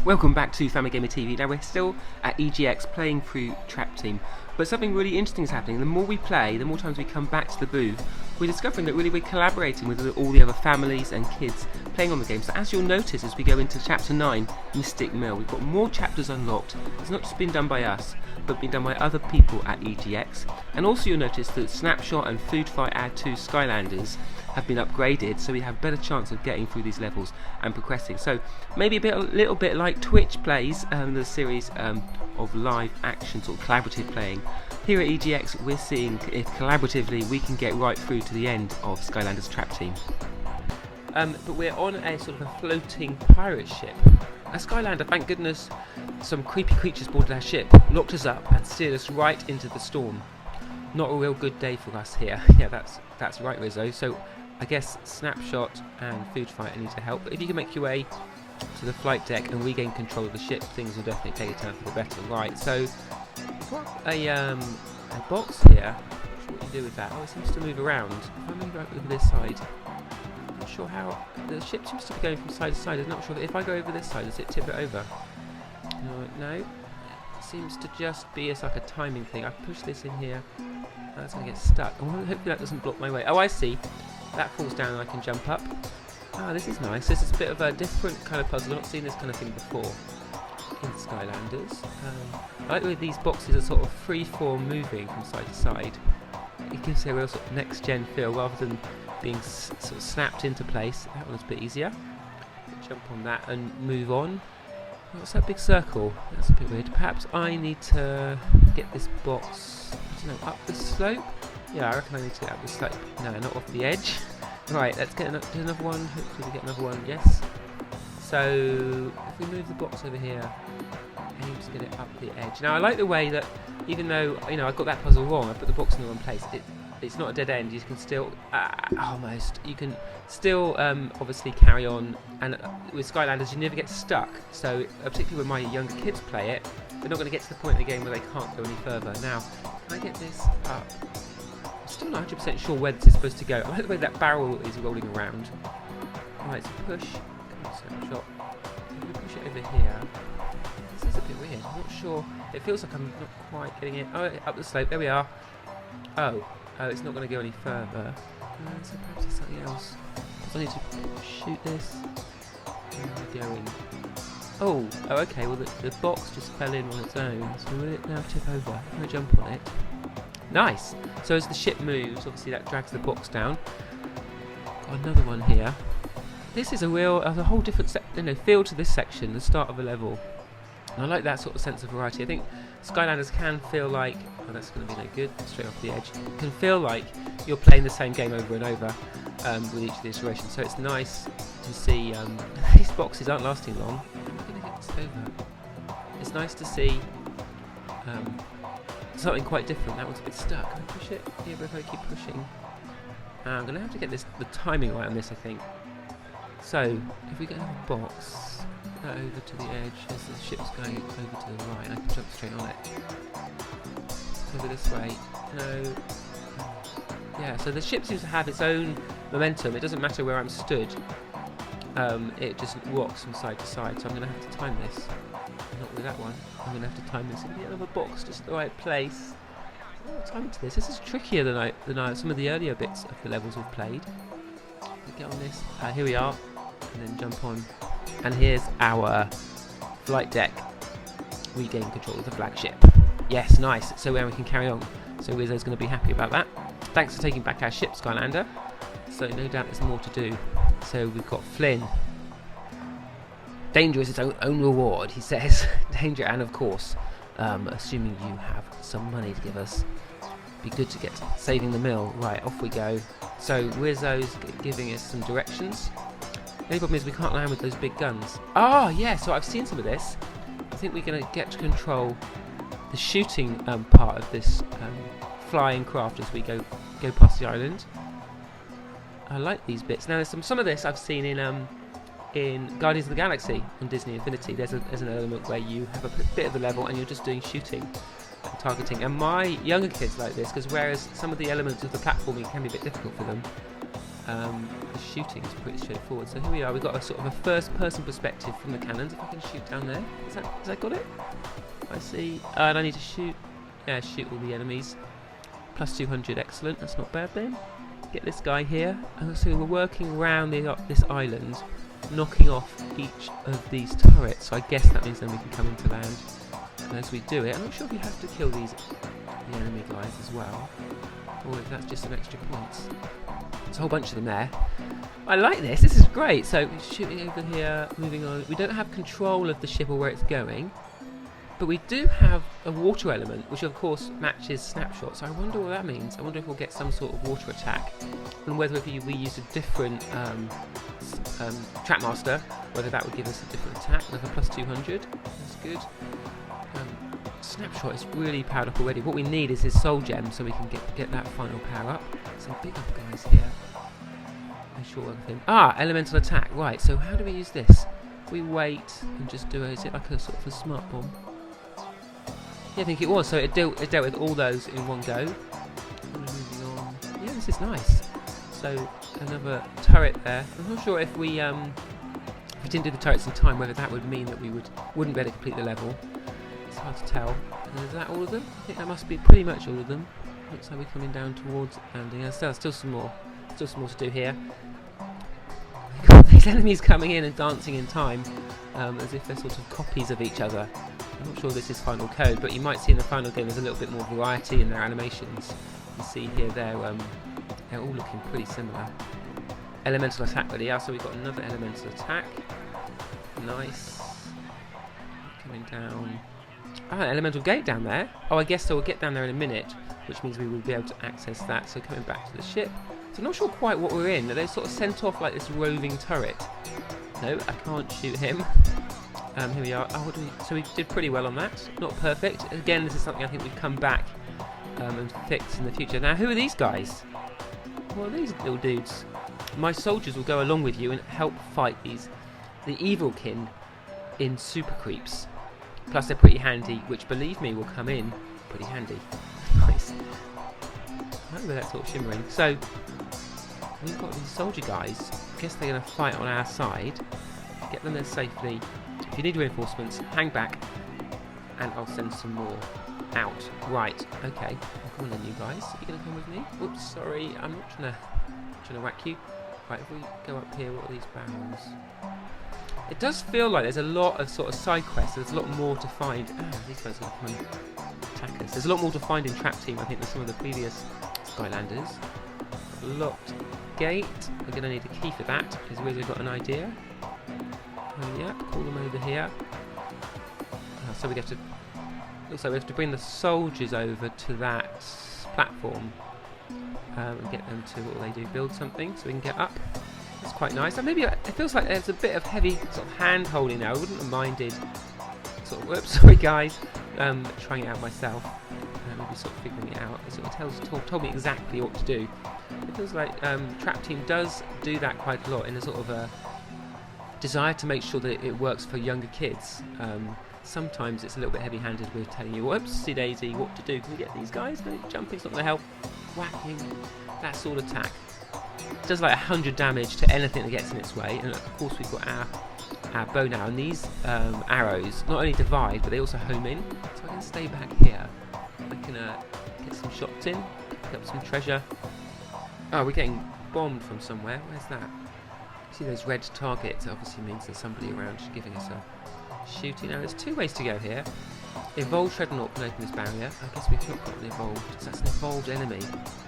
Welcome back to Family Gamer TV. Now we're still at EGX playing through Trap Team, but something really interesting is happening. The more we play, the more times we come back to the booth, we're discovering that really we're collaborating with all the other families and kids playing on the game. So as you'll notice as we go into Chapter 9, Mystic Mill, we've got more chapters unlocked. It's not just been done by us, but been done by other people at EGX. And also you'll notice that Snapshot and Food Fight Add 2 Skylanders have been upgraded, so we have a better chance of getting through these levels and progressing. So maybe a little bit like Twitch plays, the series of live action sort of collaborative playing. Here at EGX we're seeing if collaboratively we can get right through to the end of Skylanders Trap Team. But we're on a sort of a floating pirate ship. A Skylander, thank goodness, some creepy creatures boarded our ship, locked us up and steered us right into the storm. Not a real good day for us here. Yeah, that's right, Rizzo. So I guess Snapshot and Food Fight need to help. But if you can make your way to the flight deck and regain control of the ship, things will definitely take a turn for the better. Right, so we've got a box here. I'm not sure what you do with that. Oh, it seems to move around. If I move over this side, I'm not sure how. The ship seems to be going from side to side. I'm not sure if I go over this side, does it tip it over? No. It seems to just be like a timing thing. I push this in here. That's going to get stuck. Oh, hopefully that doesn't block my way. Oh, I see. That falls down and I can jump up. Ah, this is nice. This is a bit of a different kind of puzzle. I've not seen this kind of thing before in Skylanders. I like the way these boxes are sort of free-form moving from side to side. It gives a real sort of next-gen feel rather than being sort of snapped into place. That one's a bit easier. Jump on that and move on. What's that big circle? That's a bit weird. Perhaps I need to get this box, I don't know, up the slope? Yeah, I reckon I need to get up the slope. No, not off the edge. Right, let's get another one. Hopefully we get another one. Yes. So, if we move the box over here, aim to get it up the edge. Now, I like the way that, even though, I got that puzzle wrong, I put the box in the wrong place, it's not a dead end. You can still, almost, you can still obviously carry on, and with Skylanders you never get stuck, so particularly when my younger kids play it, they're not going to get to the point in the game where they can't go any further. Now, can I get this up? I'm still not 100% sure where this is supposed to go. I like the way that barrel is rolling around. Right, so push, Snapshot. If we push it over here, this is a bit weird, I'm not sure, it feels like I'm not quite getting it. Oh, up the slope, there we are. Oh, it's not going to go any further. So perhaps there's something else. I need to shoot this. Where am I going? Oh, okay. Well, the box just fell in on its own. So will it now tip over? I'm going to jump on it. Nice. So as the ship moves, obviously that drags the box down. Got another one here. This is a whole different feel to this section, the start of a level. And I like that sort of sense of variety. I think Skylanders can feel like, oh, that's going to be no good, straight off the edge. It can feel like you're playing the same game over and over with each of the iterations. So it's nice to see, these boxes aren't lasting long. I'm going to get this over. It's nice to see something quite different. That one's a bit stuck. Can I push it? Yeah, but if I keep pushing. I'm going to have to get the timing right on this, I think. So, if we get another box, that over to the edge as the ship's going over to the right, and I can jump straight on it. Over this way. No. Yeah, so the ship seems to have its own momentum. It doesn't matter where I'm stood. It just rocks from side to side, so I'm going to have to time this. Not with that one. I'm going to have to time this and get another box just at the right place. Time to this. This is trickier than some of the earlier bits of the levels we've played. Get on this. Here we are. And then jump on. And here's our flight deck. We gain control of the flagship. Yes, nice. So we can carry on. So Rizzo's going to be happy about that. Thanks for taking back our ship, Skylander. So no doubt there's more to do. So we've got Flynn. Danger is its own reward, he says. Danger, and of course, assuming you have some money to give us, be good to get saving the mill. Right, off we go. So Rizzo's giving us some directions. The only problem is we can't land with those big guns. Oh, yeah, so I've seen some of this. I think we're going to get to control the shooting part of this flying craft as we go past the island. I like these bits. Now, there's some of this I've seen in Guardians of the Galaxy on Disney Infinity. There's an element where you have a bit of the level and you're just doing shooting and targeting. And my younger kids like this, because whereas some of the elements of the platforming can be a bit difficult for them, The shooting is pretty straightforward. So here we are. We've got a sort of a first-person perspective from the cannons. If I can shoot down there, has that got it? I see. And I need to shoot. Yeah, shoot all the enemies. Plus 200. Excellent. That's not bad then. Get this guy here. So we're working around this island, knocking off each of these turrets. So I guess that means then we can come into land. And as we do it, I'm not sure if you have to kill the enemy guys as well, or if that's just some extra points. There's a whole bunch of them there. I like this. This is great. So we're shooting over here, moving on. We don't have control of the ship or where it's going, but we do have a water element, which of course matches snapshot. So I wonder what that means. I wonder if we'll get some sort of water attack, and whether if we use a different Trapmaster, whether that would give us a different attack. Another plus 200. That's good. Snapshot is really powered up already. What we need is his soul gem, so we can get that final power up. Some big up guys here. Elemental attack. Right, so how do we use this? We wait and just do it. Is it like a sort of a smart bomb? Yeah, I think it was. So it dealt with all those in one go. Moving on. Yeah, this is nice. So another turret there. I'm not sure if we didn't do the turrets in time, whether that would mean that we wouldn't be able to complete the level. It's hard to tell. And is that all of them? I think that must be pretty much all of them. Looks like we're coming down towards landing. There's still some more to do here. We've got these enemies coming in and dancing in time, as if they're sort of copies of each other. I'm not sure this is final code, but you might see in the final game there's a little bit more variety in their animations. You see here they're all looking pretty similar. Elemental attack ready. So we've got another elemental attack. Nice. Coming down. Elemental gate down there. I guess so. We'll get down there in a minute, which means we will be able to access that. So coming back to the ship. So I'm not sure quite what we're in. They're sort of sent off like this roving turret. No, I can't shoot him. Here we are. So we did pretty well on that. Not perfect. Again, this is something I think we've come back and fix in the future. Now, who are these guys? What are these little dudes? My soldiers will go along with you and help fight the evilkin in super creeps. Plus they're pretty handy, which believe me will come in pretty handy. Nice. I remember that sort of shimmering. So we've got these soldier guys. I guess they're going to fight on our side. Get them there safely. If you need reinforcements, hang back, and I'll send some more out. Right. Okay. Come on then, you guys. Are you going to come with me? Oops. Sorry. I'm not trying to whack you. Right. If we go up here, what are these barrels? It does feel like there's a lot of sort of side quests. There's a lot more to find. These guys are going to come and attack us. There's a lot more to find in Trap Team, I think, than some of the previous Skylanders. Locked gate. We're going to need a key for that, because we've got an idea. Yeah, call them over here. So we have to. Looks like we have to bring the soldiers over to that platform and get them to what they do, build something, so we can get up. That's quite nice. And maybe it feels like there's a bit of heavy sort of hand holding now. I wouldn't have minded. Sort of, whoops, sorry guys. Trying it out myself. Maybe sort of figuring it out. It sort of told me exactly what to do. It feels like Trap Team does do that quite a lot in a sort of a desire to make sure that it works for younger kids. Sometimes it's a little bit heavy-handed with telling you, whoopsie daisy, what to do. Can we get these guys? No, jumping's not going to help. Whacking, that sword attack. Does like 100 damage to anything that gets in its way, and of course we've got our bow now, and these arrows not only divide but they also home in, so I can stay back here. I can get some shots in, pick up some treasure. Oh, we're getting bombed from somewhere. Where's that? See those red targets? It obviously means there's somebody around giving us a shooting. Now there's two ways to go here. Evolved Shreddernaut can open this barrier. I guess we've not got an evolved, so that's an evolved enemy,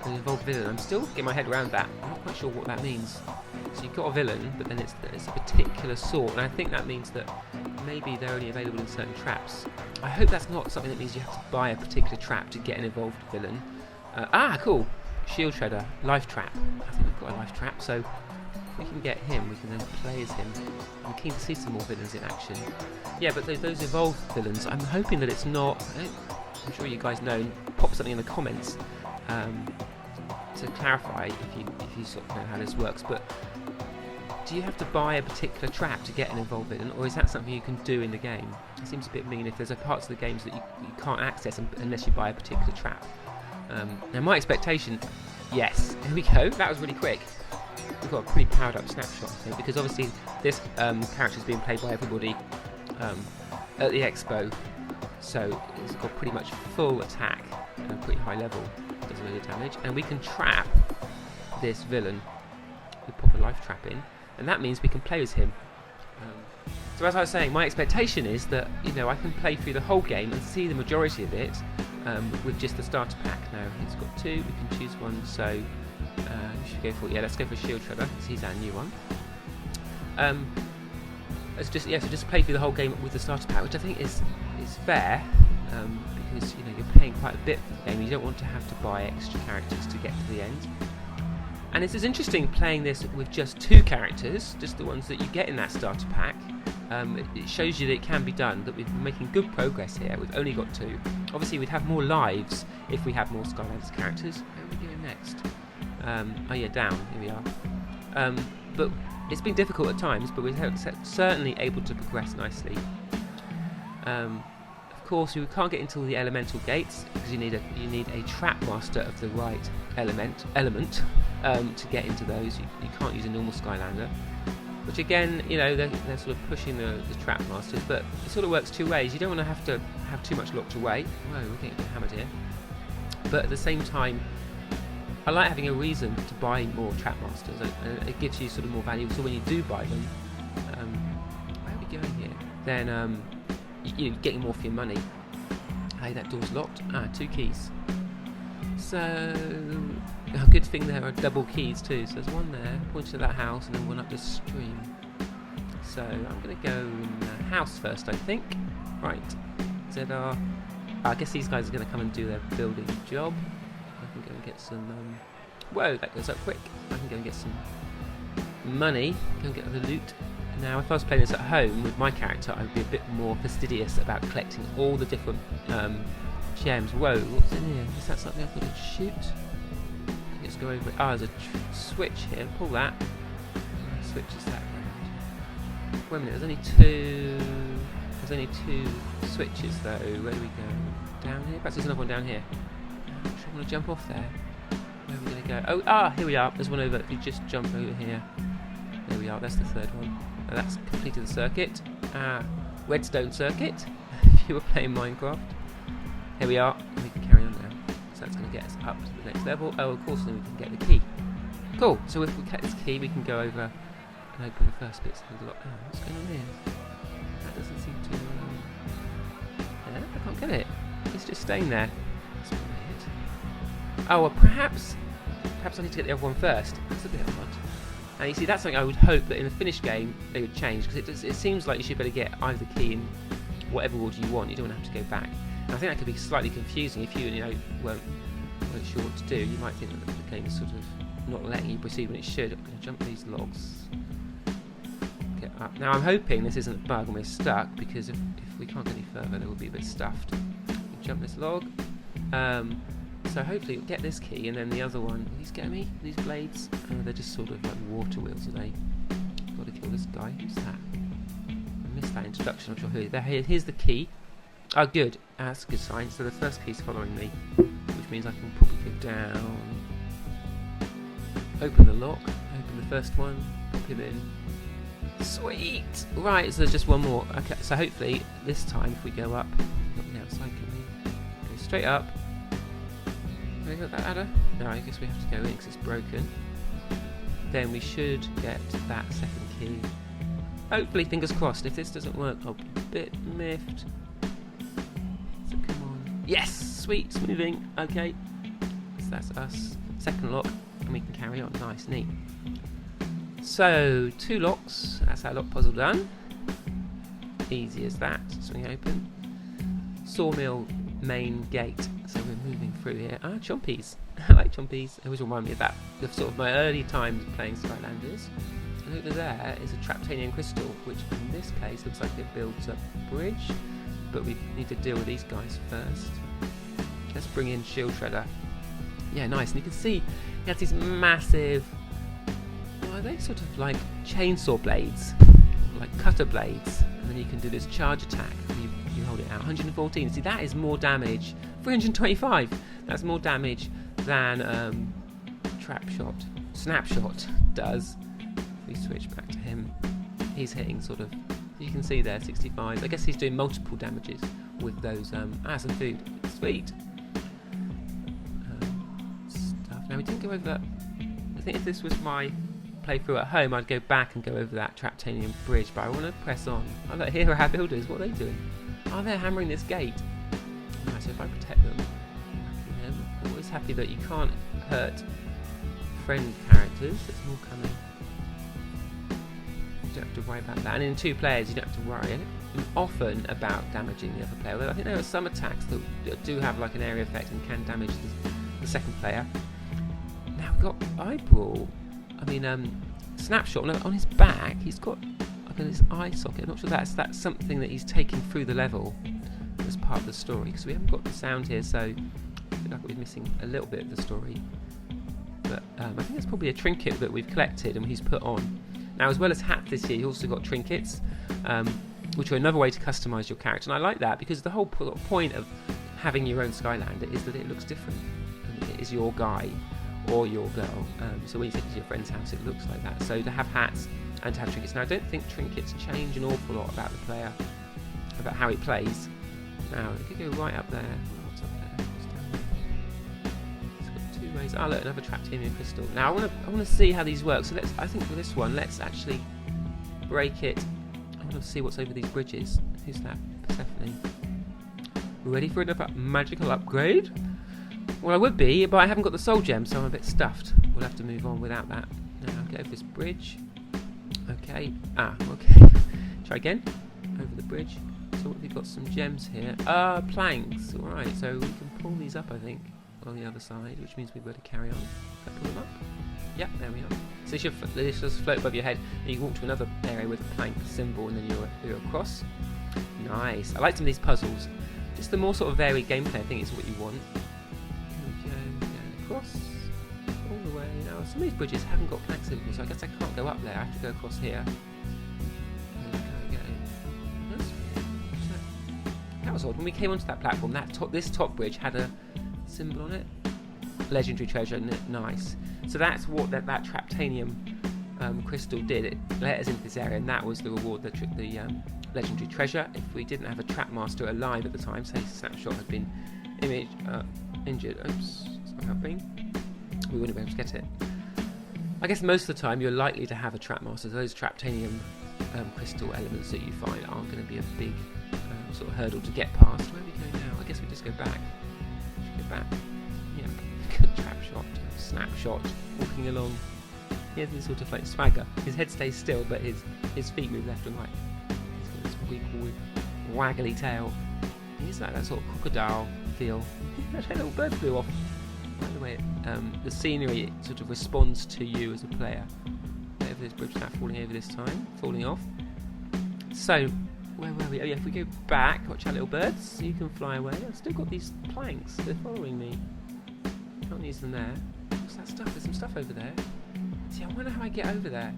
an evolved villain. I'm still getting my head around that. I'm not quite sure what that means. So you've got a villain, but then it's a particular sort, and I think that means that maybe they're only available in certain traps. I hope that's not something that means you have to buy a particular trap to get an evolved villain. Cool. Shield Shredder, life trap. I think we've got a life trap, so if we can get him, we can then play as him. I'm keen to see some more villains in action. Yeah, but those evolved villains, I'm hoping that it's not. I'm sure you guys know. Pop something in the comments to clarify if you sort of know how this works. But do you have to buy a particular trap to get an evolved villain, or is that something you can do in the game? It seems a bit mean if there's parts of the games that you can't access unless you buy a particular trap. Now my expectation, yes, here we go. That was really quick. we've got a pretty powered up snapshot, I think, because obviously this character is being played by everybody at the expo, so it's got pretty much full attack and a pretty high level, does a load of damage, and we can trap this villain. We pop a life trap in, and that means we can play as him. So as I was saying, my expectation is that, you know, I can play through the whole game and see the majority of it with just the starter pack. Now he's got 2, we can choose one, so we should go for, yeah, let's go for Shield Shredder, because he's our new one. Let's just, yeah, so just play through the whole game with the starter pack, which I think is fair, because, you know, you're paying quite a bit for the game, you don't want to have to buy extra characters to get to the end. And it's interesting playing this with just 2 characters, just the ones that you get in that starter pack. It shows you that it can be done, that we're making good progress here. We've only got 2. Obviously we'd have more lives if we had more Skylanders characters. Where are we going next? Oh yeah, down, here we are. But it's been difficult at times, but we're certainly able to progress nicely. Of course, you can't get into the elemental gates, because you need a trap master of the right element to get into those. You can't use a normal Skylander, which again, you know, they're sort of pushing the trap masters, but it sort of works 2 ways. You don't want to have too much locked away. Whoa, we're getting a bit hammered here. But at the same time, I like having a reason to buy more trap masters, and it gives you sort of more value. So when you do buy them, where are we going here? Then you're getting more for your money. Hey, that door's locked. 2 keys. So, a good thing there are double keys too. So there's one there, pointing to that house, and then one up the stream. So I'm going to go in the house first, I think. Right. ZR. I guess these guys are going to come and do their building job. I can go and get some... whoa, that goes up quick. I can go and get some money. Go and get the loot. Now, if I was playing this at home with my character, I would be a bit more fastidious about collecting all the different gems. Whoa, what's in here? Is that something I've got to shoot? Let's go over it. Ah, there's a switch here. Pull that. Switch is that round. Wait a minute, there's only 2... There's only 2 switches though. Where do we go? Down here? Perhaps there's another one down here. I want to jump off there. Where are we going to go? Oh, here we are. There's one over. If you just jump over here. There we are. That's the 3rd one. That's completed the circuit. Redstone circuit. If you were playing Minecraft. Here we are. We can carry on now. So that's going to get us up to the next level. Oh, of course, then we can get the key. Cool. So if we get this key, we can go over and open the first bits of the lock. Oh, what's going on here? That doesn't seem to... yeah, I can't get it. It's just staying there. That's weird. Oh, well, perhaps I need to get the other one first. That's a bit odd. And you see, that's something I would hope that in the finished game they would change, because it seems like you should be able to get either key in whatever order you want. You don't want to have to go back. And I think that could be slightly confusing if you weren't sure what to do. You might think that the game is sort of not letting you proceed when it should. I'm going to jump these logs. Get up. Now I'm hoping this isn't a bug and we're stuck, because if we can't get any further, then we'll be a bit stuffed. Jump this log. So hopefully we'll get this key, and then the other one. Will these get me? These blades? They're just sort of like water wheels, are they? Got to kill this guy. Who's that? I missed that introduction. I'm not sure who. Here's the key. Oh, good. That's a good sign. So the first key's following me, which means I can probably go down. Open the lock. Open the first one. Pop him in. Sweet. Right. So there's just one more. Okay. So hopefully this time, if we go up, not the outside, can we go straight up? Have we got that ladder? No, I guess we have to go in because it's broken. Then we should get that second key. Hopefully, fingers crossed. If this doesn't work, I'll be a bit miffed. So come on. Yes! Sweet, it's moving. Okay. So that's us. Second lock, and we can carry on. Nice, neat. So, 2 locks. That's our lock puzzle done. Easy as that. Swing open. Sawmill main gate. So we're moving through here. Chompies. I like chompies. They always remind me of that, of sort of my early times playing Skylanders. And over there is a Traptanian crystal, which in this case looks like it builds a bridge, but we need to deal with these guys first. Let's bring in Shield Shredder. Yeah, nice. And you can see he has these massive... Well, are they sort of like chainsaw blades? Like cutter blades. And then you can do this charge attack. You hold it out. 114. See, that is more damage. 325. That's more damage than Snapshot. does. We switch back to him. He's hitting sort of, you can see there, 65. I guess he's doing multiple damages with those. Some food. Sweet. Stuff. Now we didn't go over that. I think if this was my playthrough at home, I'd go back and go over that Traptanium bridge, but I want to press on. Oh look, here are our builders. What are they doing? Oh, they're hammering this gate. Right, so if I protect them, I'm always happy that you can't hurt friend characters. There's more coming. You don't have to worry about that. And in 2 players, you don't have to worry often about damaging the other player. Although I think there are some attacks that do have like an area effect and can damage the second player. Now we've got Eyeball. I mean, Snapshot on his back. He's got like this eye socket. I'm not sure that's something that he's taking through the level as part of the story, because we haven't got the sound here, so I feel like we're missing a little bit of the story. But I think it's probably a trinket that we've collected and he's put on. Now, as well as hats this year, you also got trinkets, which are another way to customise your character. And I like that because the whole point of having your own Skylander is that it looks different. And it is your guy or your girl. So when you take it to your friend's house, it looks like that. So to have hats and to have trinkets. Now, I don't think trinkets change an awful lot about the player, about how he plays. Now, if you go right up there, what's up there? It's got 2 ways. Oh, look, another Traptanium crystal. Now, I want to see how these work. So I think for this one, let's actually break it. I want to see what's over these bridges. Who's that? Persephone. We're ready for another magical upgrade? Well, I would be, but I haven't got the soul gem, so I'm a bit stuffed. We'll have to move on without that. Now, get over this bridge. Okay. Okay. Try again. Over the bridge. So we've got some gems here. Planks. Alright, so we can pull these up, I think, on the other side, which means we've got to carry on. Can I pull them up? Yep, there we are. So they just float above your head, and you can walk to another area with a plank symbol, and then you're across. Nice. I like some of these puzzles. Just the more sort of varied gameplay, I think, is what you want. Here we go. Going across. All the way. Now, some of these bridges haven't got plank symbols, so I guess I can't go up there. I have to go across here. That was odd. When we came onto that platform, this top bridge had a symbol on it. Legendary treasure. Nice. So that's what that Traptanium crystal did. It let us into this area, and that was the reward, the legendary treasure. If we didn't have a trap master alive at the time, say Snapshot had been injured. Oops, it's not helping. We wouldn't be able to get it. I guess most of the time you're likely to have a trap master. So those Traptanium crystal elements that you find aren't going to be a big sort of hurdle to get past. Where are we going now? I guess we just go back. Go back. Yeah, trap shot, Snapshot, walking along. He has this sort of like swagger. His head stays still, but his feet move left and right. He's got this wiggle, waggly tail. He's like that sort of crocodile feel. That little bird flew off. By the way, the scenery sort of responds to you as a player. Over this bridge, not falling over this time, falling off. So, where were we? Oh yeah, if we go back, watch our little birds, you can fly away. I've still got these planks, they're following me. Can't use them there. What's that stuff? There's some stuff over there. See, I wonder how I get over there.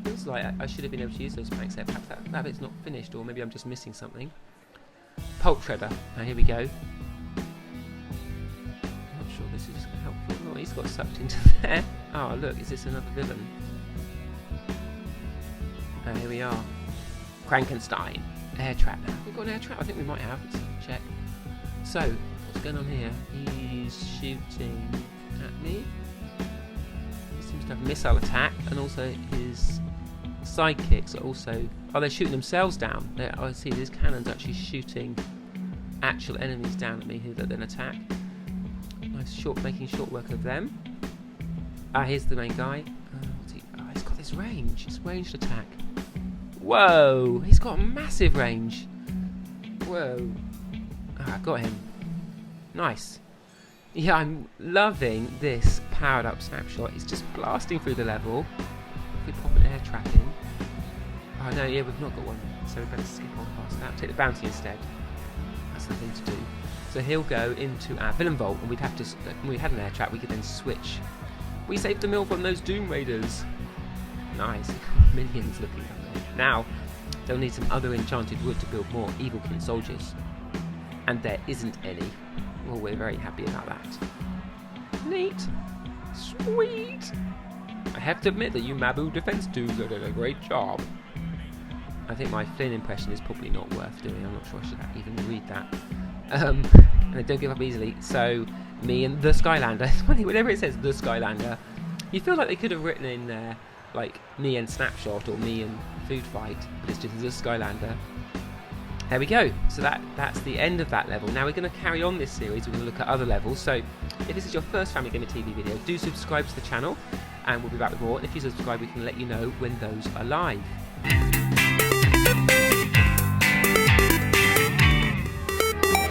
Feels like I should have been able to use those planks there. Perhaps that bit's not finished, or maybe I'm just missing something. Pulp shredder. Now here we go. I'm not sure this is helpful. Oh, he's got sucked into there. Oh look, is this another villain? Here we are. Krankenstein. Air trap now. Have we got an air trap? I think we might have. Let's check. So, what's going on here? He's shooting at me. He seems to have a missile attack, and also his sidekicks are also... Oh, they're shooting themselves down. I see these cannons actually shooting actual enemies down at me who then attack. Nice making short work of them. Here's the main guy. He's got this range. It's ranged attack. Whoa! He's got a massive range. Whoa. I got him. Nice. Yeah, I'm loving this powered up Snapshot. He's just blasting through the level. If we pop an air trap in. Oh no, yeah, we've not got one. So we better skip on past that. Take the bounty instead. That's the thing to do. So he'll go into our villain vault, and we'd have to, when we had an air trap, we could then switch. We saved the mill from those Doom Raiders. Nice. Minions looking at me. Now, they'll need some other enchanted wood to build more Evilkin soldiers. And there isn't any. Well, we're very happy about that. Neat. Sweet. I have to admit that you Mabu Defense 2 did a great job. I think my Flynn impression is probably not worth doing. I'm not sure I should even read that. And I don't give up easily. So, me and the Skylander. It's funny, whenever it says the Skylander, you feel like they could have written in there, like, me and Snapshot or me and Food Fight, but it's just the Skylander. There we go. So that's the end of that level. Now we're going to carry on this series. We're going to look at other levels. So if this is your first Family Gamer TV video, do subscribe to the channel, and we'll be back with more. And if you subscribe, we can let you know when those are live.